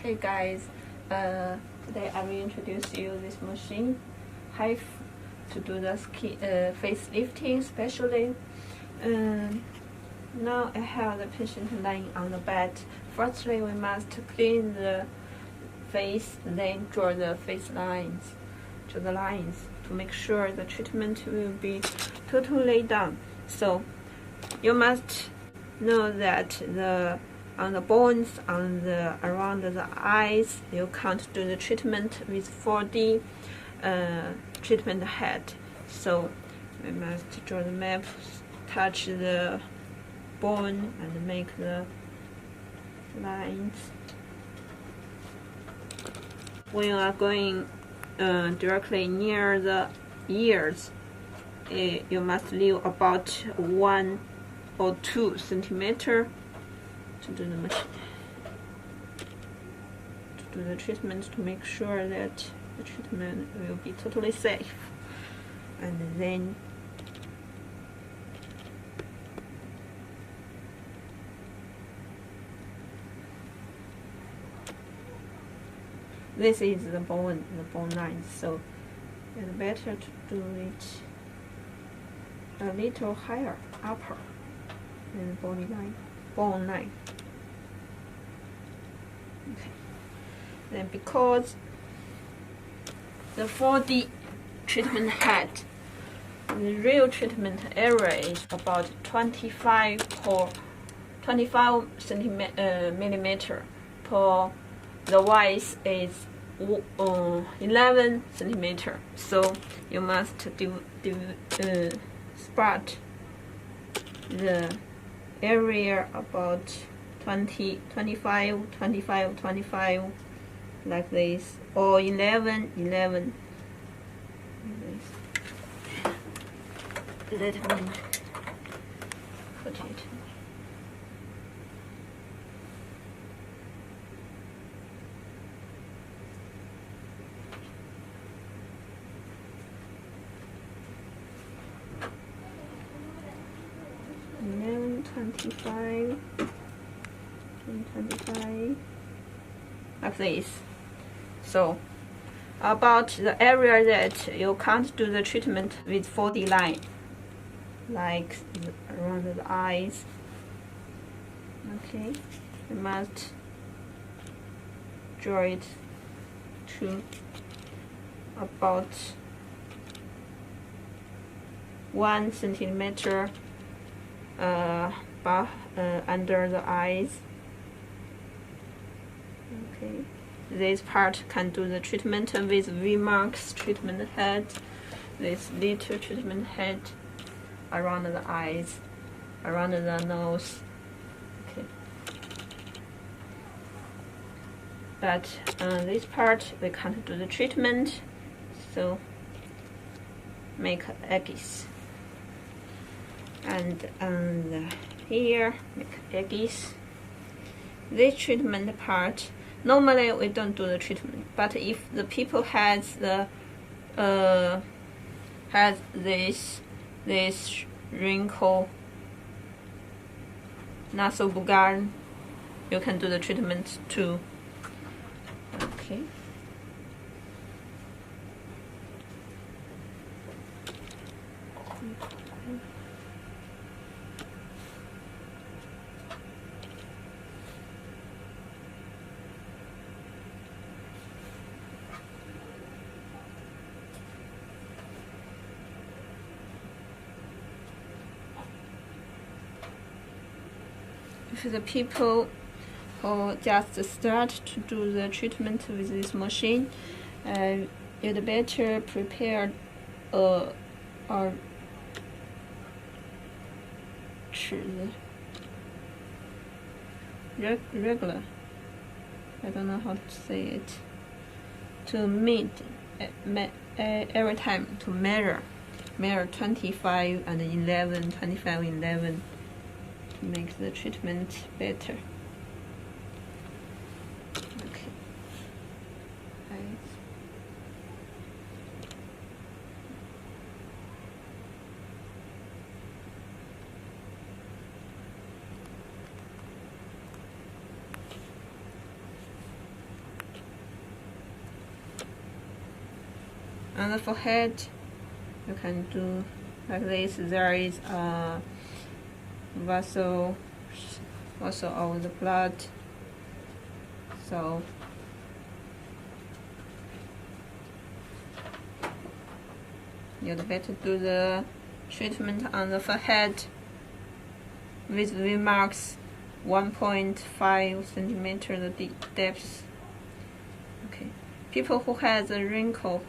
Hey guys, today I will introduce you this machine, HIFU, to do the face lifting especially. Now I have the patient lying on the bed. Firstly, we must clean the face, then draw the face lines, to make sure the treatment will be totally done. So you must know that on the bones, around the eyes, you can't do the treatment with 4D treatment head. So we must draw the map, touch the bone, and make the lines. When you are going directly near the ears, you must leave about 1 or 2 centimeters to do the treatment, to make sure that the treatment will be totally safe. And then this is the bone line, so it's better to do it a little higher, upper than the bone line. Okay. Then because the 4D treatment head, the real treatment area is about 25 millimeter per. The width is 11 centimeter. So you must spot the area about 20, 25, 25, 25, like this, or 11, 11. Let me put it. And then 25, like this. So about the area that you can't do the treatment with 4D line, like around the eyes. Okay, you must draw it to about 1 centimeter under the eyes. Okay, this part can do the treatment with V-marks treatment head, this little treatment head around the eyes, around the nose. Okay, but this part we can't do the treatment, so make edges. And here make edges. This treatment part, normally we don't do the treatment, but if the people has this wrinkle, nasobugar, you can do the treatment too. Okay. If the people who just start to do the treatment with this machine, you'd better prepare regular, I don't know how to say it, to meet every time, to measure 25 and 11, 25, 11, to make the treatment better. Okay. On the forehead, you can do like this. There is a vessel of the blood, so you'd better do the treatment on the forehead with V marks 1.5 centimeter depth. Okay, people who has a wrinkle,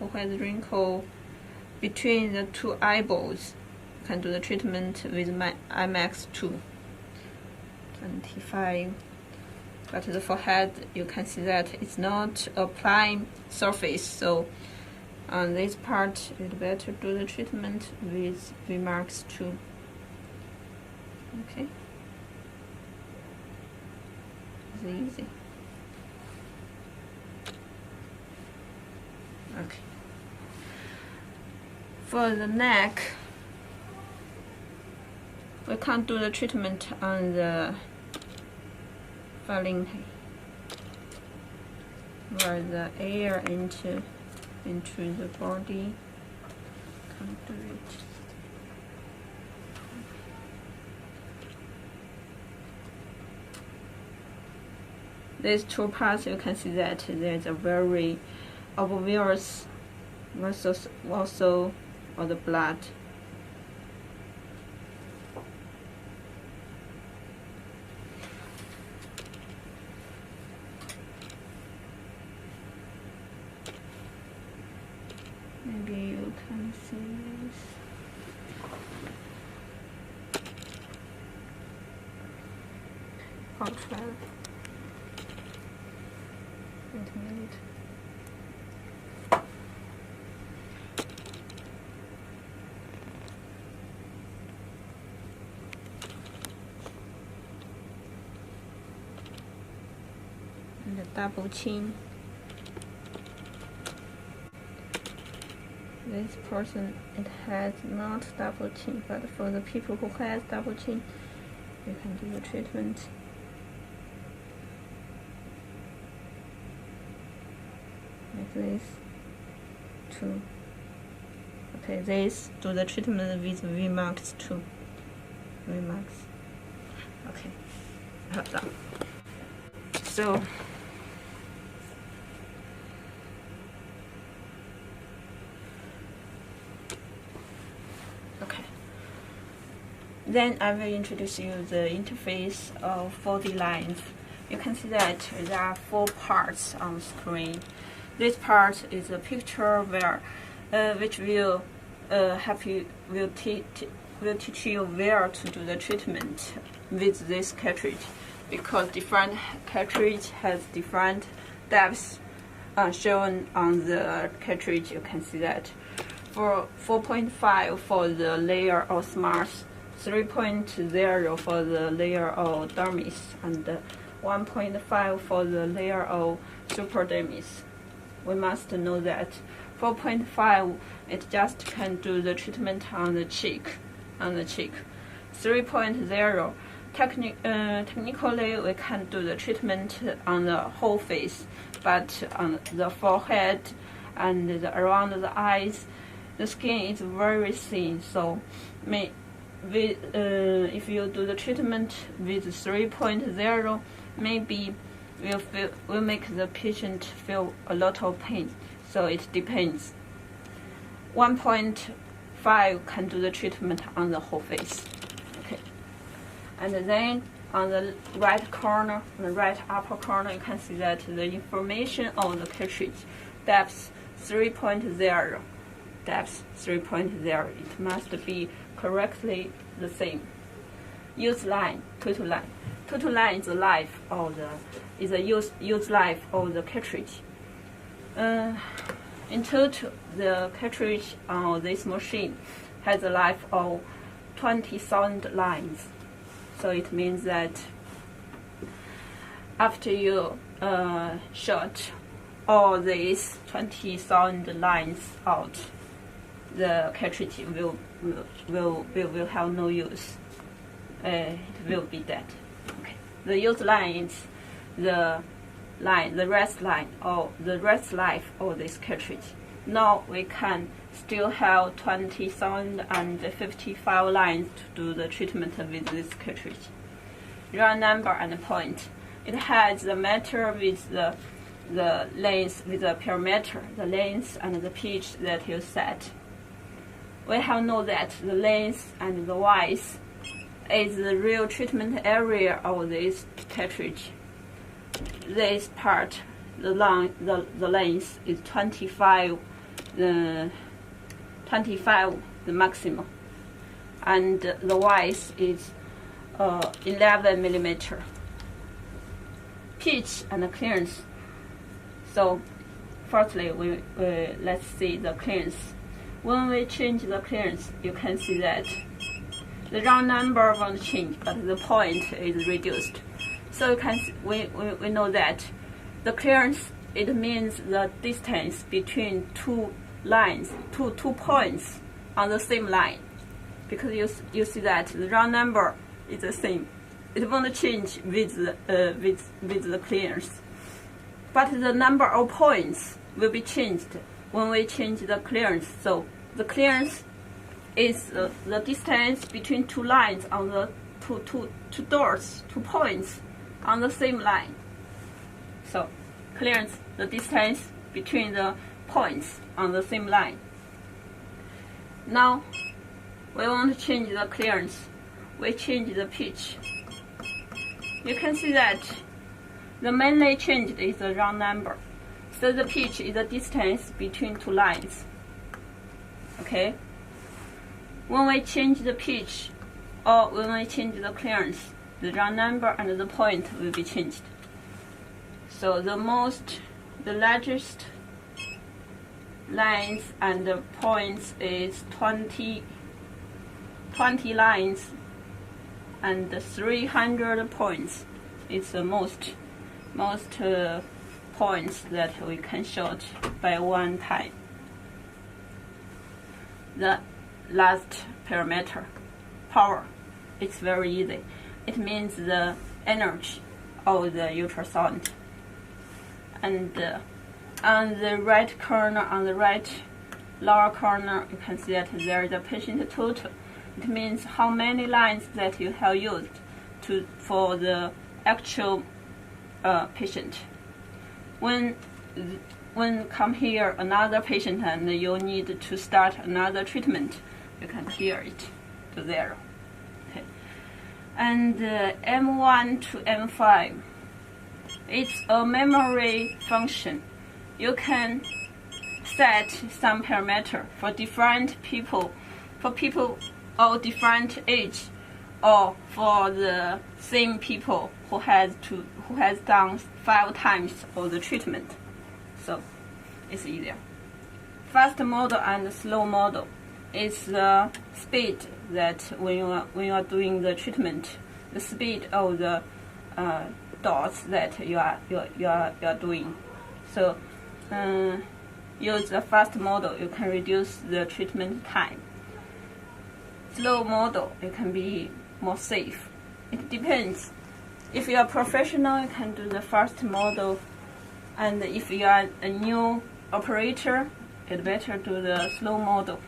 between the two eyeballs can do the treatment with my IMAX 2, 25. But the forehead, you can see that it's not a plain surface, so on this part, it's better do the treatment with VMAX 2. Okay, it's easy. Okay. For the neck, we can't do the treatment on the linfting, where the air into the body. Can't do it. These two parts, you can see that there's a very obvious vessel of the blood. Maybe you can see this. I'll try. Wait a minute. And the double chin. This person, it has not double chin, but for the people who has double chin, you can do the treatment. Like this, too. Okay, this, do the treatment with VMAX 2. VMAX. Okay, hold on. So, then I will introduce you the interface of body lines. You can see that there are 4 parts on the screen. This part is a picture where, which will help you, will teach you where to do the treatment with this cartridge, because different cartridge has different depths shown on the cartridge. You can see that for 4.5 for the layer of smart, 3.0 for the layer of dermis, and 1.5 for the layer of superdermis. We must know that 4.5 it just can do the treatment on the cheek. 3.0 technically we can do the treatment on the whole face, but on the forehead and around the eyes, the skin is very thin, so if you do the treatment with 3.0, maybe will make the patient feel a lot of pain. So it depends. 1.5 can do the treatment on the whole face. Okay. And then on the right corner, the right upper corner, you can see that the information on the cartridge, depth 3.0. Depth 3.0. It must be correctly the same. Use line, total line. Total line is the life of the use life of the cartridge. In total, the cartridge on this machine has a life of 20,000 lines. So it means that after you shot all these 20,000 lines out, the cartridge will have no use. It will be dead. Okay. The use line is the rest line or the rest life of this cartridge. Now we can still have 20,055 lines to do the treatment with this cartridge. Round number and point. It has the meter with the length with the parameter, the length and the pitch that you set. We have know that the length and the width is the real treatment area of this cartridge. This part, the length is 25, the maximum, and the width is 11 millimeter. Pitch and clearance. So, firstly, let's see the clearance. When we change the clearance, you can see that the round number won't change, but the point is reduced. So you can see, we know that the clearance, it means the distance between two lines, two points on the same line, because you see that the round number is the same. It won't change with the clearance, but the number of points will be changed when we change the clearance. So the clearance is the distance between two lines on the two doors, 2 points on the same line. So clearance, the distance between the points on the same line. Now we want to change the clearance. We change the pitch. You can see that the mainly changed is the round number. So the pitch is the distance between two lines. Okay? When we change the pitch or when we change the clearance, the round number and the point will be changed. So the largest lines and the points is 20 lines and 300 points. It's the most points that we can shoot by one time. The last parameter, power, it's very easy. It means the energy of the ultrasound. And on the right corner, on the right lower corner, you can see that there is a patient total. It means how many lines that you have used for the actual patient. When come here another patient and you need to start another treatment, you can clear it to 0. Okay. And M1 to M5, it's a memory function. You can set some parameter for different people, for people of different age, or for the same people who has done 5 times of the treatment. So it's easier. Fast model and slow model is the speed that when you are doing the treatment, the speed of the dots that you are doing. So use the fast model, you can reduce the treatment time. Slow model, it can be more safe. It depends. If you are professional, you can do the fast model, and if you are a new operator, it's better do the slow model.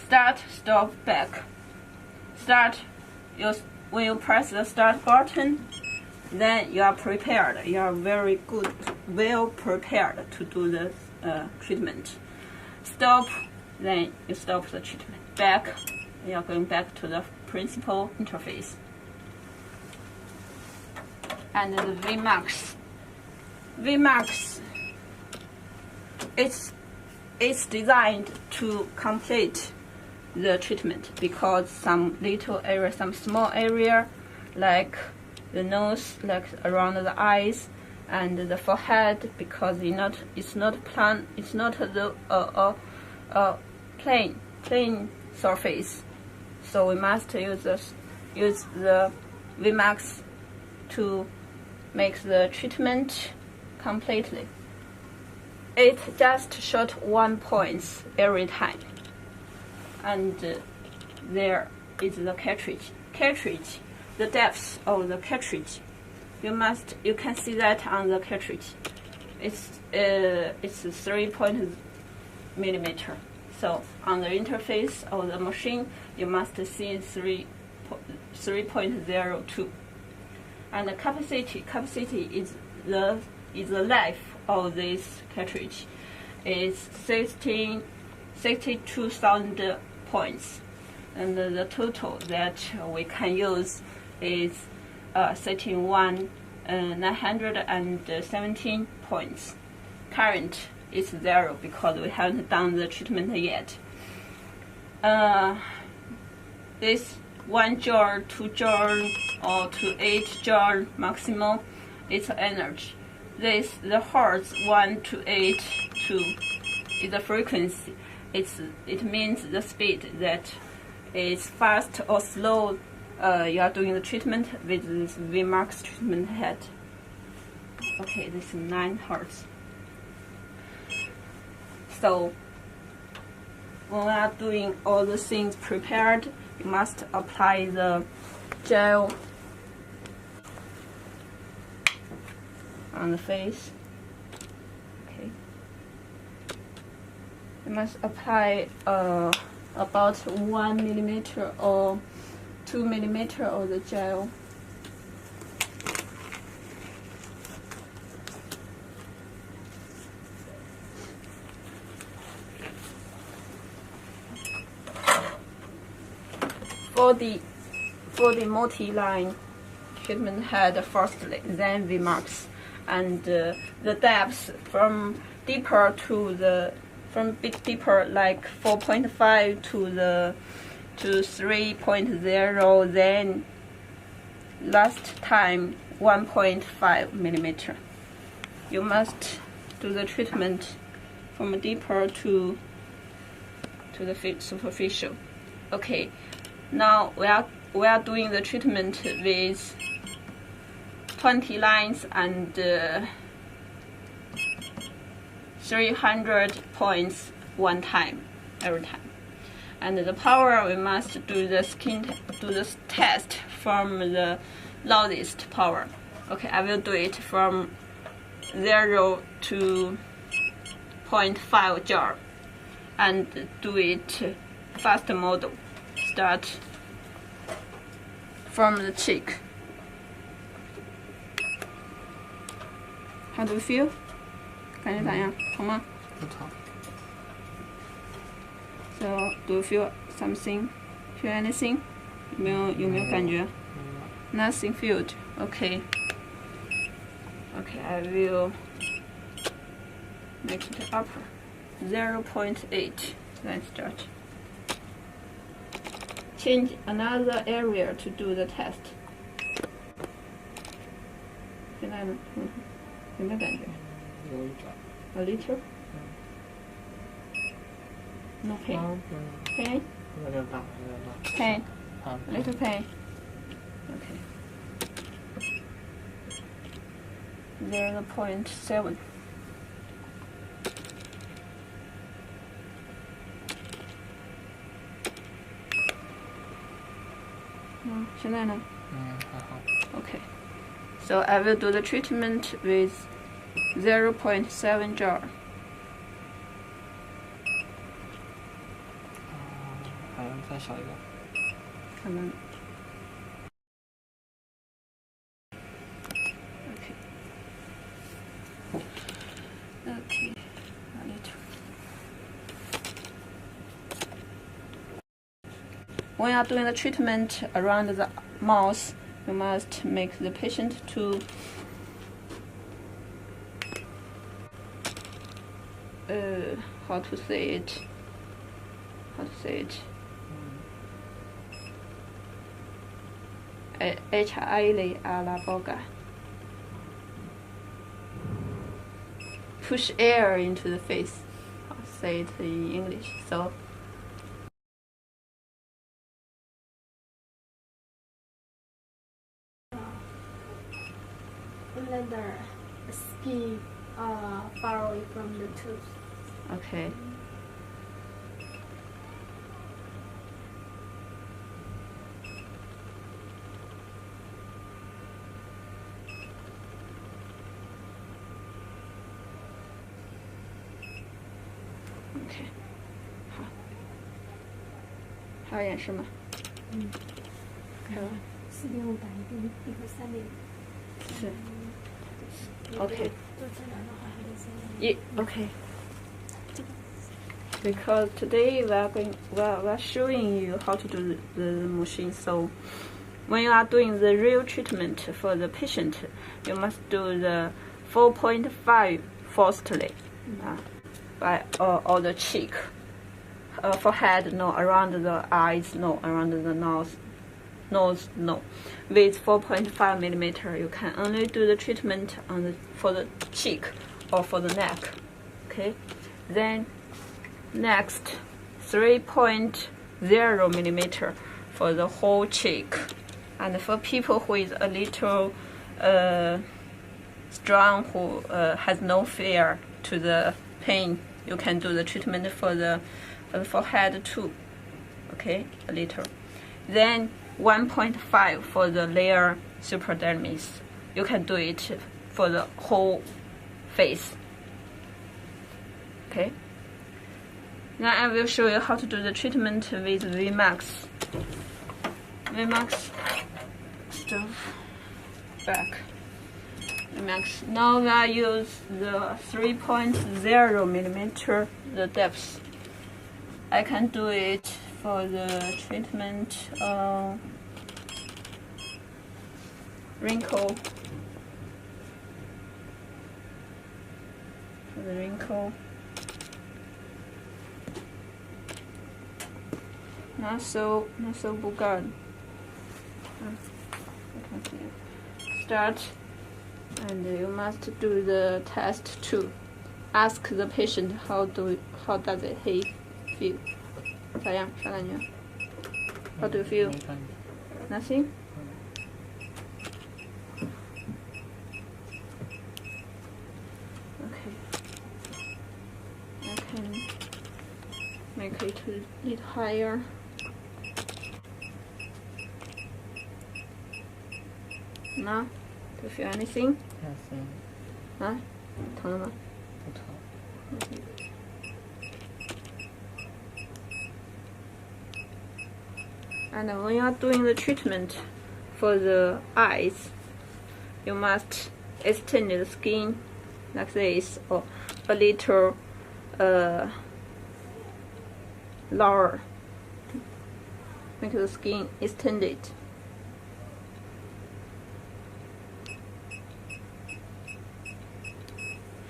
Start, stop, back. Start, when you press the start button, then you are prepared. You are very good, well prepared to do the treatment. Stop, then you stop the treatment. Back, you are going back to the principal interface. And the Vmax. Vmax, it's designed to complete the treatment, because some little area, some small area, like the nose, like around the eyes and the forehead, because it's not the plain surface. So we must use the Vmax to make the treatment completely. It just shot 1 point every time. And there is the cartridge. The depth of the cartridge. You can see that on the cartridge. It's 3.0 millimeter. So on the interface of the machine, you must see 3.02. And the capacity is the life of this cartridge is 62,000 points, and the total that we can use is 31,917 points. Current is 0 because we haven't done the treatment yet. This 1 joule, 2 joule, or to 8 joule maximum, it's energy. The hertz 1 to 8 to is the frequency. It means the speed that is fast or slow. You are doing the treatment with this VMAX treatment head. Okay, this is 9 hertz. So when we are doing all the things prepared, you must apply the gel on the face. Okay. You must apply about 1 millimeter or 2 millimeter of the gel. For the multi-line treatment head firstly, then VMAX, and the depth from deeper to from bit deeper like 4.5 to 3.0, then last time 1.5 millimeter. You must do the treatment from deeper to the superficial. Okay. Now we are doing the treatment with 20 lines and 300 points every time. And the power, we must do this test from the loudest power. Okay, I will do it from 0 to 0.5 joule and do it fast model. Start from the cheek. How do you feel? 感觉咋样？疼吗？不疼。So do you feel something? Feel anything? 有没有感觉？ Nothing felt. Okay. Okay, I will make it upper. 0.8. Let's start. Change another area to do the test. 现在呢？有没有感觉？有一点。A little? No pain. Pain? 有点大，有点大。Pain? Little pain. Okay. 0.7. Okay. So I will do the treatment with 0.7 joule. 还要再小一点。可能。Okay. A little. When you are doing the treatment around the mouth, you must make the patient to how to say it? Push air into the face. I'll say it in English. So let the skin far away from the tooth. okay. OK， 好，还有演示吗？开了。4.5打1个3.4。是。OK。做自然的话还得3.5。OK. Because today we're showing you how to do the machine. So when you are doing the real treatment for the patient, you must do the 4.5 firstly, by all the cheek, forehead, no, around the eyes, no, around the nose, no. With 4.5 millimeter, you can only do the treatment for the cheek or for the neck. Okay, then next 3.0 millimeter for the whole cheek, and for people who is a little strong, who has no fear to the pain, you can do the treatment for the forehead too. Okay, a little. Then 1.5 for the layer superdermis. You can do it for the whole face. Okay. Now I will show you how to do the treatment with VMAX. VMAX, still back. VMAX. Now I use the 3.0 millimeter, the depth. I can do it for the treatment wrinkle. For the wrinkle. Not so bugad. Start, and you must do the test too. Ask the patient how does he feel. 咋样？啥感觉？ How do you feel? Nothing. Okay. I can make it a little higher. Now, do you feel anything? Nothing. 啊？疼了吗？不疼。And when you are doing the treatment for the eyes, you must extend the skin like this, or a little lower. Make the skin extended.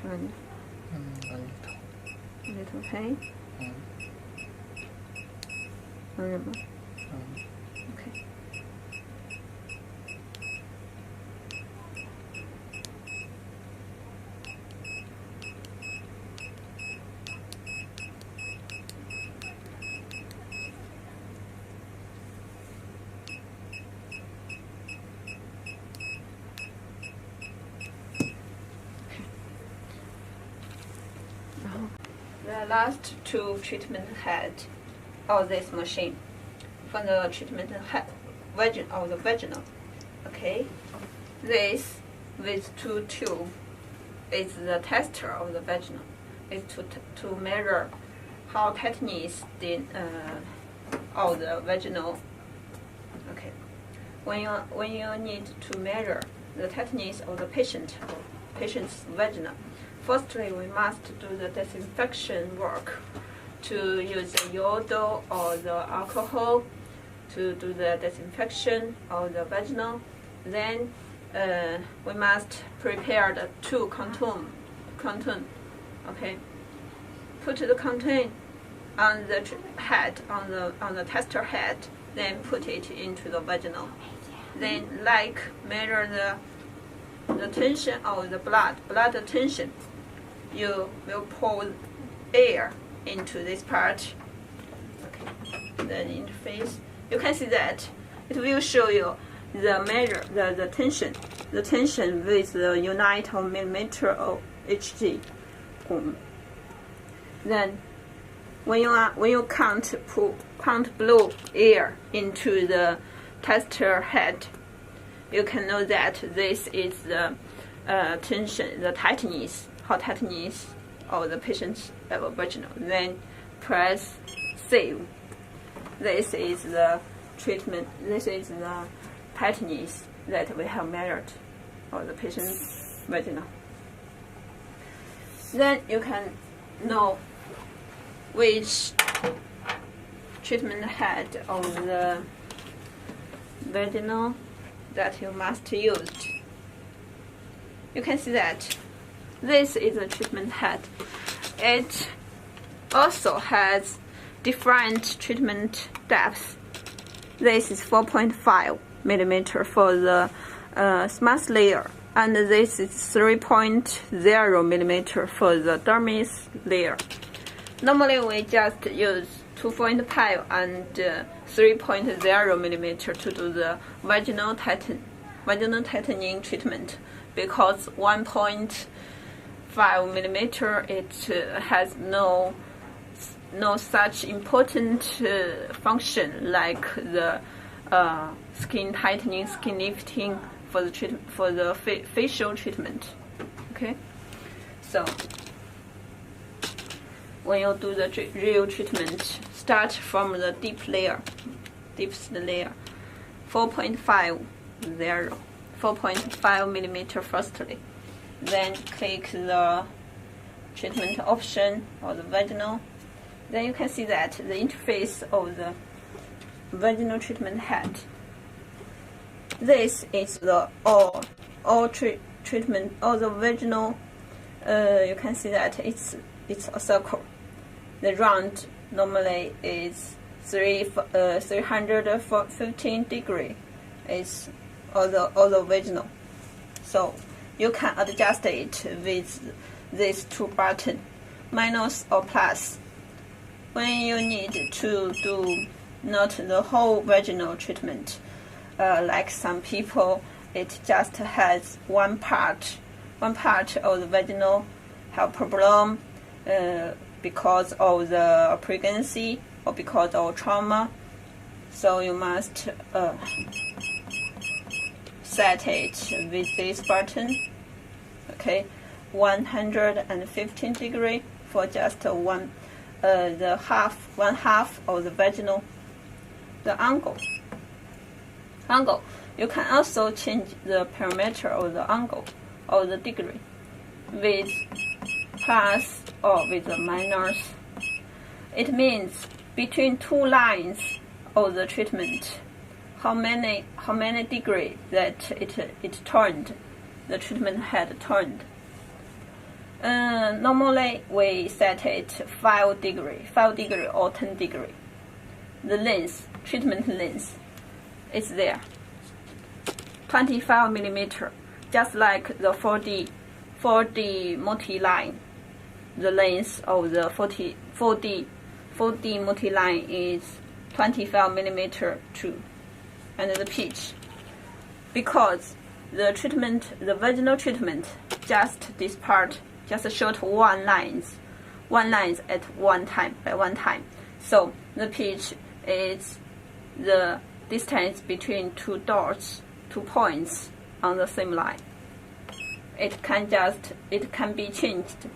A little pain. Okay. The last two treatment head of this machine. For the treatment head, the vaginal. Okay, this with two tube is the tester of the vaginal. Is to measure how tightness of the vaginal. Okay, when you need to measure the tightness of the patient's vaginal, firstly we must do the disinfection work to use the yodel or the alcohol to do the disinfection of the vaginal. Then we must prepare the two contour. Okay, put the contour on the head, on the tester head, then put it into the vaginal. Then measure the tension of the blood tension. You will pour air into this part. Okay, then interface. You can see that it will show you the measure, the tension with the unit of millimeter of Hg. Then when you can't blow air into the tester head, you can know that this is the tension, the tightness, how tightness of the patient's vaginal. Then press save. This is the treatment. This is the tightness that we have measured of the patient's vaginal. Then you can know which treatment head of the vaginal that you must use. You can see that this is a treatment head. It also has different treatment depth. This is 4.5 millimeter for the smooth layer, and this is 3.0 millimeter for the dermis layer. Normally we just use 2.5 and 3.0 millimeter to do the vaginal tightening treatment, because 1.5 millimeter it has no such important function like the skin tightening, skin lifting for the facial treatment. Okay, so when you do the real treatment, start from the deepest layer, 4.5 millimeter firstly. Then click the treatment option or the vaginal. Then you can see that the interface of the vaginal treatment head. This is the all treatment of the vaginal. You can see that it's a circle. The round normally is 315 degree. It's all the vaginal. So you can adjust it with these two buttons, minus or plus. When you need to do not the whole vaginal treatment, like some people, it just has one part of the vaginal have problem because of the pregnancy or because of trauma. So you must set it with this button. Okay, 115 degree for just one half of the vaginal. The angle. You can also change the parameter of the angle or the degree with plus or with the minus. It means between two lines of the treatment, how many degree that it turned, the treatment head turned. Normally we set it 5 degree or 10 degree. The length, treatment length, is there. 25 millimeter, just like the 4D multi-line. The length of the 4D multi-line is 25 millimeter too, and the pitch. Because the vaginal treatment, just this part, just short one lines at one time. So the pitch is the distance between two dots, 2 points on the same line. It can be changed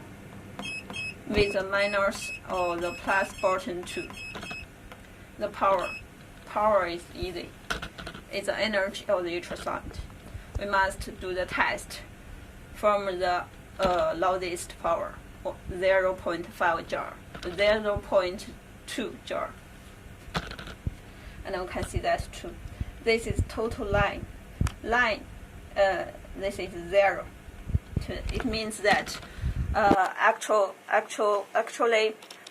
with the minus or the plus button too. The power is easy. It's the energy of the ultrasound. We must do the test from the loudest power, 0.5 jar, 0.2 jar. And we can see that too. This is total line. This is 0. It means that actually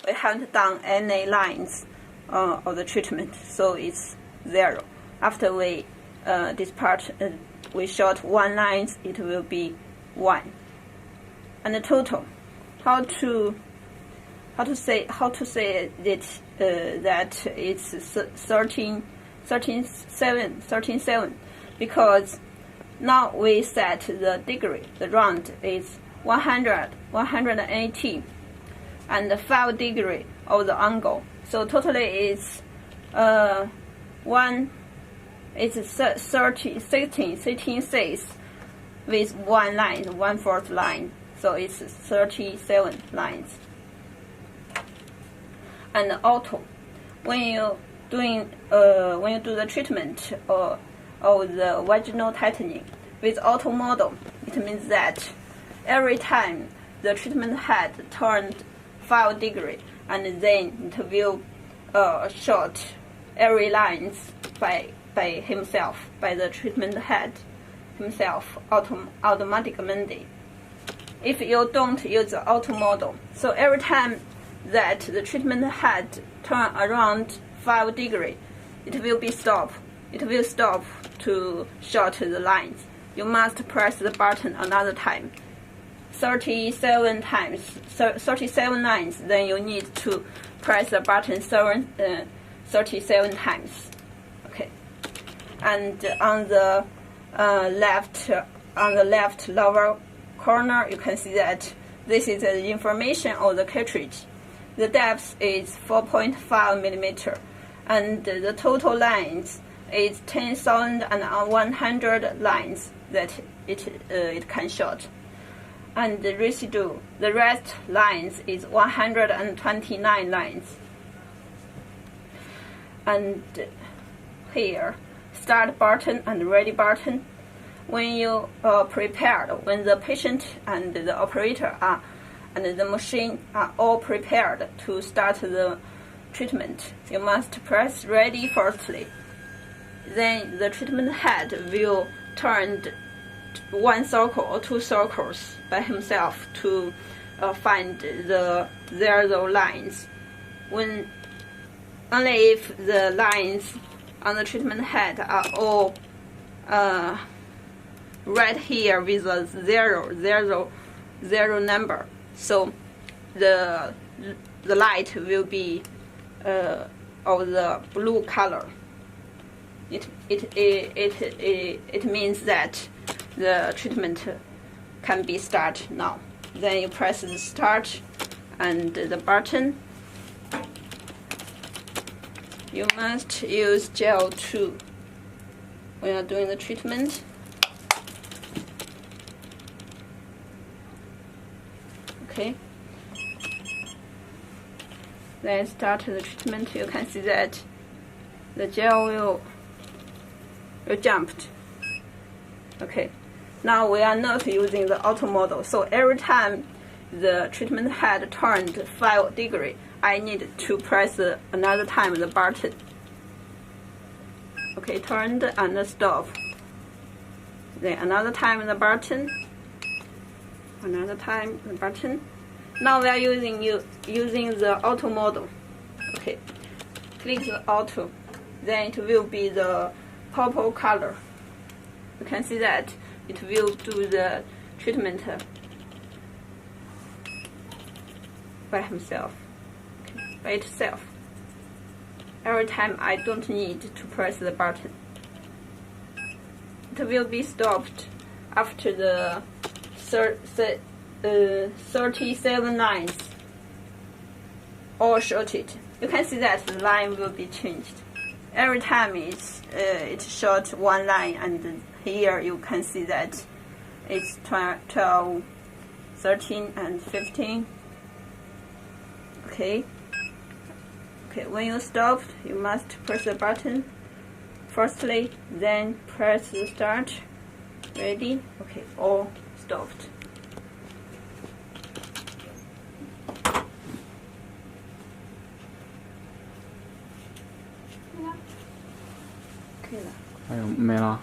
we haven't done any lines of the treatment, so it's 0. After we this part we short one lines, it will be 1. And the total, how to say it that it's 13.7, because now we set the degree. The round is 180, and the 5 degree of the angle. So totally it's 16 6 with one line, 1/4 line. so it's 37 lines. And auto, when you do the treatment of the vaginal tightening with auto model, it means that every time the treatment head turned 5 degrees, and then it will short every lines by himself, by the treatment head himself automatically. If you don't use the auto model, so every time that the treatment head turn around 5 degrees, it will be stop. It will stop to short the lines. You must press the button another time, 37 times, 37 lines. Then you need to press the button 37 times. Okay, and on the left lower corner, you can see that this is the information of the cartridge. The depth is 4.5 millimeter, and the total lines is 10,100 lines that it can short. And the residue, the rest lines is 129 lines. And here, start button and ready button. When you prepared, when the patient and the operator and the machine are all prepared to start the treatment, you must press ready firstly. Then the treatment head will turn 1 circle or 2 circles by himself to find the 0 lines. Only if the lines on the treatment head are all right here with a 0 number, so the light will be of the blue color. It means that the treatment can be start now. Then you press the start and the button. You must use gel too when you are doing the treatment. Okay. Then start the treatment. You can see that the gel will jumped. Okay. Now we are not using the auto model, so every time the treatment head turned 5 degrees, I need to press another time the button. Okay, turned and stop. Then another time the button. Another time the button. Now we are using the auto model. Okay, click the auto. Then it will be the purple color. You can see that it will do the treatment by himself, okay, by itself. Every time I don't need to press the button. It will be stopped after the 37 lines all shorted. You can see that the line will be changed. Every time it short 1 line, and here you can see that it's 12, 13, and 15. Okay. Okay, when you stopped, you must press the button firstly, then press the start. Ready? Okay, all stopped. Okay 了。哎呦，没了。